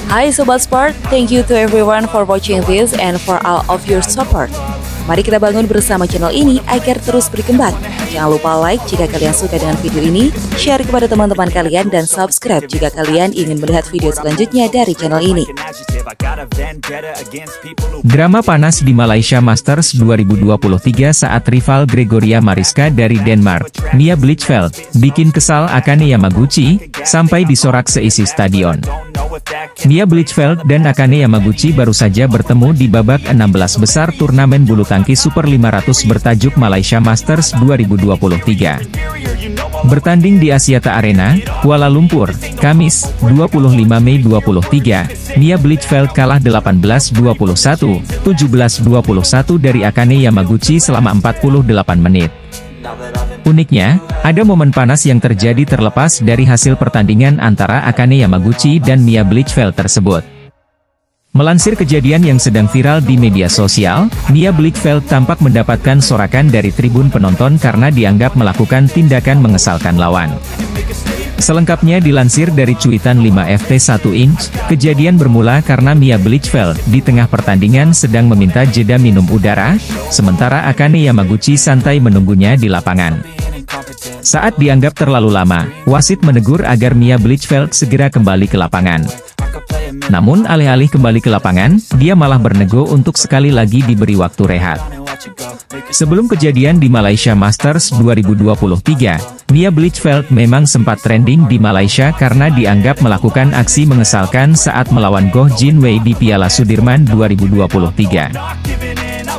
Hai Sobat Sport, thank you to everyone for watching this and for all of your support. Mari kita bangun bersama channel ini agar terus berkembang. Jangan lupa like jika kalian suka dengan video ini, share kepada teman-teman kalian, dan subscribe jika kalian ingin melihat video selanjutnya dari channel ini. Drama panas di Malaysia Masters 2023 saat rival Gregoria Mariska dari Denmark, Mia Blichfeld, bikin kesal Akane Yamaguchi, sampai disorak seisi stadion. Mia Blichfeld dan Akane Yamaguchi baru saja bertemu di babak 16 besar turnamen bulu tangkis Super 500 bertajuk Malaysia Masters 2023. Bertanding di Axiata Arena, Kuala Lumpur, Kamis, 25 Mei 2023, Mia Blichfeld kalah 18-21, 17-21 dari Akane Yamaguchi selama 48 menit. Uniknya, ada momen panas yang terjadi terlepas dari hasil pertandingan antara Akane Yamaguchi dan Mia Blichfeld tersebut. Melansir kejadian yang sedang viral di media sosial, Mia Blichfeld tampak mendapatkan sorakan dari tribun penonton karena dianggap melakukan tindakan mengesalkan lawan. Selengkapnya dilansir dari cuitan 5FT1inch, kejadian bermula karena Mia Blichfeld di tengah pertandingan sedang meminta jeda minum udara, sementara Akane Yamaguchi santai menunggunya di lapangan. Saat dianggap terlalu lama, wasit menegur agar Mia Blichfeld segera kembali ke lapangan. Namun alih-alih kembali ke lapangan, dia malah bernego untuk sekali lagi diberi waktu rehat. Sebelum kejadian di Malaysia Masters 2023, Mia Blichfeld memang sempat trending di Malaysia karena dianggap melakukan aksi mengesalkan saat melawan Goh Jin Wei di Piala Sudirman 2023.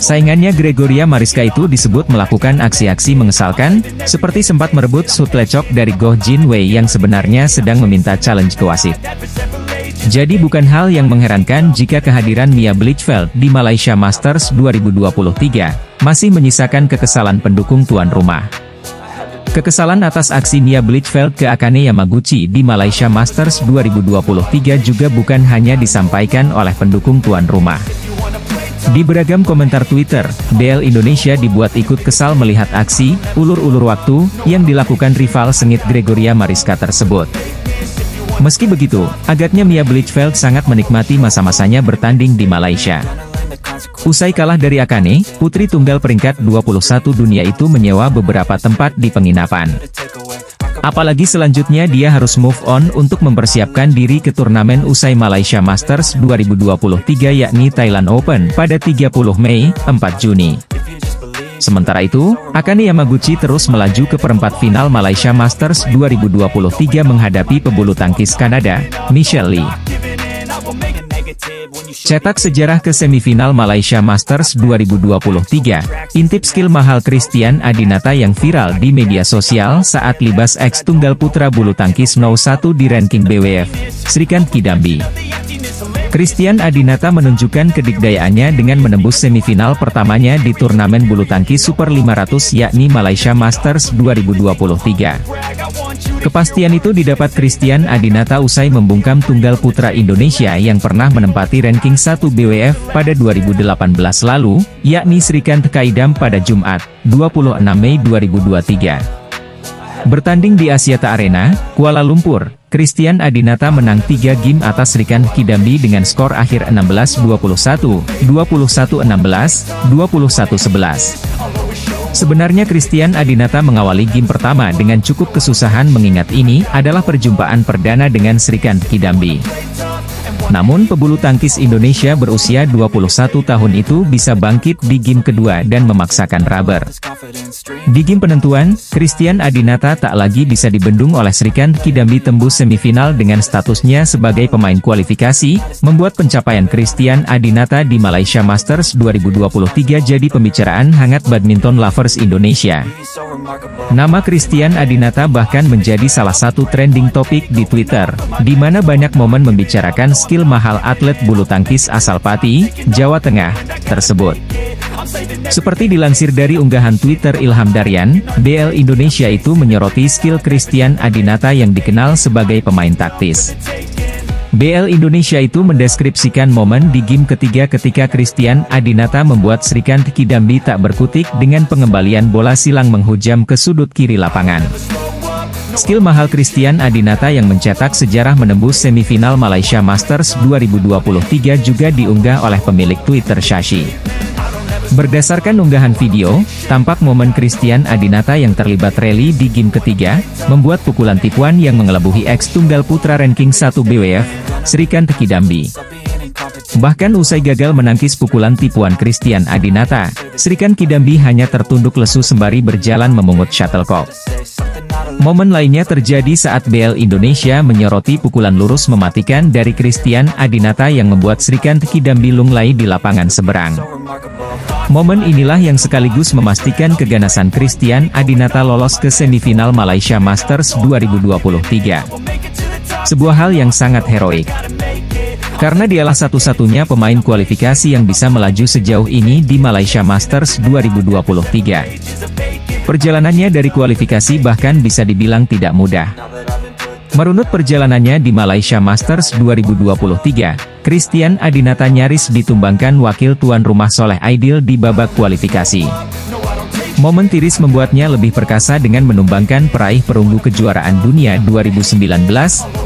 Saingannya Gregoria Mariska itu disebut melakukan aksi-aksi mengesalkan, seperti sempat merebut shot lecok dari Goh Jin Wei yang sebenarnya sedang meminta challenge ke wasit. Jadi bukan hal yang mengherankan jika kehadiran Mia Blichfeld di Malaysia Masters 2023 masih menyisakan kekesalan pendukung tuan rumah. Kekesalan atas aksi Mia Blichfeld ke Akane Yamaguchi di Malaysia Masters 2023 juga bukan hanya disampaikan oleh pendukung tuan rumah. Di beragam komentar Twitter, BL Indonesia dibuat ikut kesal melihat aksi ulur-ulur waktu yang dilakukan rival sengit Gregoria Mariska tersebut. Meski begitu, agaknya Mia Blichfeld sangat menikmati masa-masanya bertanding di Malaysia. Usai kalah dari Akane, putri tunggal peringkat 21 dunia itu menyewa beberapa tempat di penginapan. Apalagi selanjutnya dia harus move on untuk mempersiapkan diri ke turnamen usai Malaysia Masters 2023 yakni Thailand Open pada 30 Mei, 4 Juni. Sementara itu, Akane Yamaguchi terus melaju ke perempat final Malaysia Masters 2023 menghadapi pebulu tangkis Kanada, Michelle Lee. Cetak sejarah ke semifinal Malaysia Masters 2023, intip skill mahal Christian Adinata yang viral di media sosial saat libas ex tunggal putra bulu tangkis No. 1 di ranking BWF, Srikant Kidambi. Christian Adinata menunjukkan kedikdayaannya dengan menembus semifinal pertamanya di turnamen bulu tangkis Super 500 yakni Malaysia Masters 2023. Kepastian itu didapat Christian Adinata usai membungkam tunggal putra Indonesia yang pernah menempati ranking 1 BWF pada 2018 lalu, yakni Srikant Kaidam pada Jumat, 26 Mei 2023. Bertanding di Axiata Arena, Kuala Lumpur, Christian Adinata menang 3 game atas Srikant Kidambi dengan skor akhir 16-21, 21-16, 21-11. Sebenarnya Christian Adinata mengawali game pertama dengan cukup kesusahan mengingat ini adalah perjumpaan perdana dengan Srikant Kidambi. Namun pebulu tangkis Indonesia berusia 21 tahun itu bisa bangkit di game kedua dan memaksakan rubber. Di game penentuan, Christian Adinata tak lagi bisa dibendung oleh Srikant Kidambi tembus semifinal dengan statusnya sebagai pemain kualifikasi, membuat pencapaian Christian Adinata di Malaysia Masters 2023 jadi pembicaraan hangat badminton lovers Indonesia. Nama Christian Adinata bahkan menjadi salah satu trending topik di Twitter, di mana banyak momen membicarakan skill mahal atlet bulu tangkis asal Pati, Jawa Tengah, tersebut. Seperti dilansir dari unggahan Twitter Ilham Daryan, BL Indonesia itu menyoroti skill Christian Adinata yang dikenal sebagai pemain taktis. BL Indonesia itu mendeskripsikan momen di game ketiga ketika Christian Adinata membuat Srikant Kidambi tak berkutik dengan pengembalian bola silang menghujam ke sudut kiri lapangan. Skill mahal Christian Adinata yang mencetak sejarah menembus semifinal Malaysia Masters 2023 juga diunggah oleh pemilik Twitter Shashi. Berdasarkan unggahan video, tampak momen Christian Adinata yang terlibat rally di game ketiga, membuat pukulan tipuan yang mengelebuhi ex tunggal putra ranking 1 BWF, Srikanth Kidambi. Bahkan usai gagal menangkis pukulan tipuan Christian Adinata, Srikanth Kidambi hanya tertunduk lesu sembari berjalan memungut shuttlecock. Momen lainnya terjadi saat BL Indonesia menyoroti pukulan lurus mematikan dari Christian Adinata yang membuat Srikanth Kidambi lunglai di lapangan seberang. Momen inilah yang sekaligus memastikan keganasan Christian Adinata lolos ke semifinal Malaysia Masters 2023. Sebuah hal yang sangat heroik. Karena dialah satu-satunya pemain kualifikasi yang bisa melaju sejauh ini di Malaysia Masters 2023. Perjalanannya dari kualifikasi bahkan bisa dibilang tidak mudah. Merunut perjalanannya di Malaysia Masters 2023, Christian Adinata nyaris ditumbangkan wakil tuan rumah Soleh Aidil di babak kualifikasi. Momen tiris membuatnya lebih perkasa dengan menumbangkan peraih perunggu kejuaraan dunia 2019,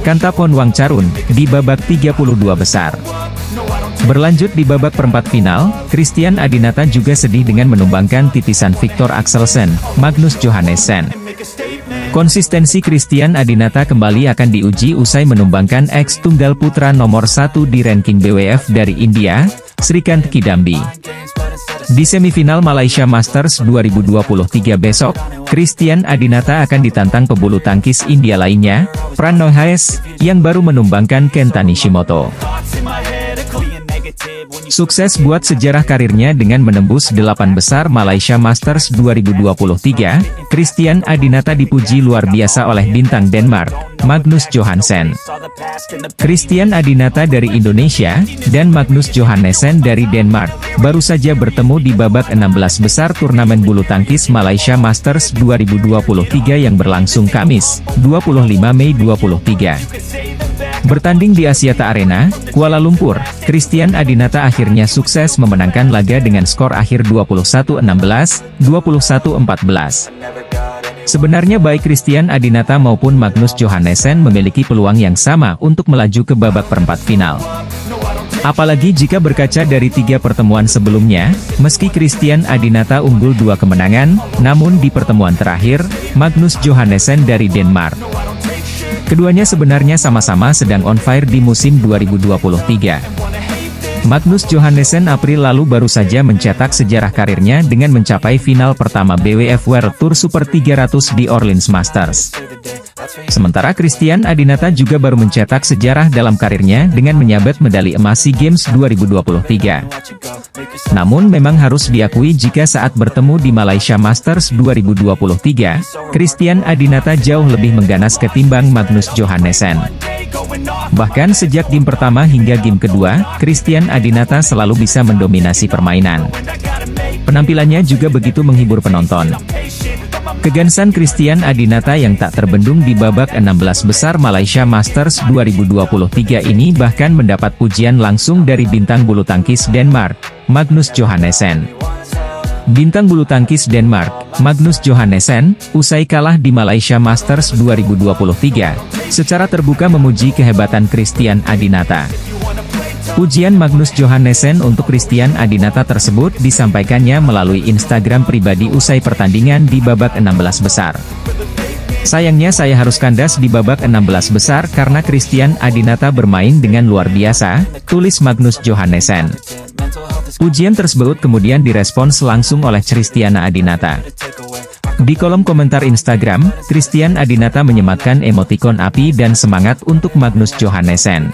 Kantapon Wangcarun, di babak 32 besar. Berlanjut di babak perempat final, Christian Adinata juga sedih dengan menumbangkan titisan Viktor Axelsen, Magnus Johannessen. Konsistensi Christian Adinata kembali akan diuji usai menumbangkan ex tunggal putra nomor 1 di ranking BWF dari India, Srikanth Kidambi. Di semifinal Malaysia Masters 2023 besok, Christian Adinata akan ditantang pebulu tangkis India lainnya, Pranoy Hayes, yang baru menumbangkan Kenta Nishimoto. Sukses buat sejarah karirnya dengan menembus 8 besar Malaysia Masters 2023, Christian Adinata dipuji luar biasa oleh bintang Denmark, Magnus Johannessen. Christian Adinata dari Indonesia, dan Magnus Johannessen dari Denmark, baru saja bertemu di babak 16 besar turnamen bulu tangkis Malaysia Masters 2023 yang berlangsung Kamis, 25 Mei 2023. Bertanding di Axiata Arena, Kuala Lumpur, Christian Adinata akhirnya sukses memenangkan laga dengan skor akhir 21-16, 21-14. Sebenarnya baik Christian Adinata maupun Magnus Johannessen memiliki peluang yang sama untuk melaju ke babak perempat final. Apalagi jika berkaca dari 3 pertemuan sebelumnya, meski Christian Adinata unggul 2 kemenangan, namun di pertemuan terakhir, Magnus Johannessen dari Denmark. Keduanya sebenarnya sama-sama sedang on fire di musim 2023. Magnus Johannessen April lalu baru saja mencetak sejarah karirnya dengan mencapai final pertama BWF World Tour Super 300 di Orleans Masters. Sementara Christian Adinata juga baru mencetak sejarah dalam karirnya dengan menyabet medali emas SEA Games 2023. Namun memang harus diakui jika saat bertemu di Malaysia Masters 2023, Christian Adinata jauh lebih mengganas ketimbang Magnus Johannessen. Bahkan sejak game pertama hingga game kedua, Christian Adinata selalu bisa mendominasi permainan. Penampilannya juga begitu menghibur penonton. Keganasan Christian Adinata yang tak terbendung di babak 16 besar Malaysia Masters 2023 ini bahkan mendapat pujian langsung dari bintang bulu tangkis Denmark, Magnus Johannessen. Bintang bulu tangkis Denmark, Magnus Johannessen, usai kalah di Malaysia Masters 2023, secara terbuka memuji kehebatan Christian Adinata. Pujian Magnus Johannessen untuk Christian Adinata tersebut disampaikannya melalui Instagram pribadi usai pertandingan di babak 16 besar. Sayangnya saya harus kandas di babak 16 besar karena Christian Adinata bermain dengan luar biasa, tulis Magnus Johannessen. Pujian tersebut kemudian direspons langsung oleh Christiana Adinata. Di kolom komentar Instagram, Christian Adinata menyematkan emotikon api dan semangat untuk Magnus Johannessen.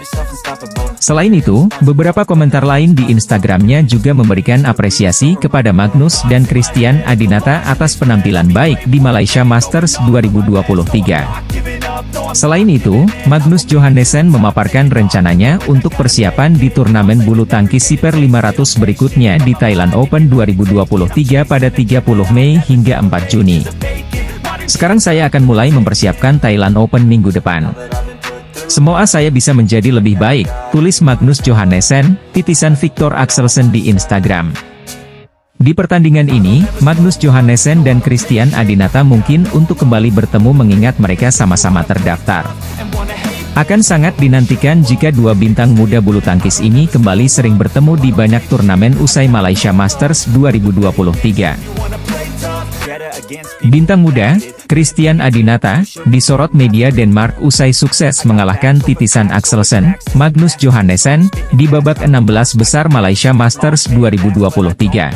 Selain itu, beberapa komentar lain di Instagramnya juga memberikan apresiasi kepada Magnus dan Christian Adinata atas penampilan baik di Malaysia Masters 2023. Selain itu, Magnus Johannessen memaparkan rencananya untuk persiapan di turnamen bulu tangkis Super 500 berikutnya di Thailand Open 2023 pada 30 Mei hingga 4 Juni. Sekarang saya akan mulai mempersiapkan Thailand Open minggu depan. Semoga saya bisa menjadi lebih baik, tulis Magnus Johannessen, titisan Viktor Axelsen di Instagram. Di pertandingan ini, Magnus Johannessen dan Christian Adinata mungkin untuk kembali bertemu mengingat mereka sama-sama terdaftar. Akan sangat dinantikan jika dua bintang muda bulu tangkis ini kembali sering bertemu di banyak turnamen usai Malaysia Masters 2023. Bintang muda, Christian Adinata, disorot media Denmark usai sukses mengalahkan titisan Axelsen, Magnus Johannessen, di babak 16 besar Malaysia Masters 2023.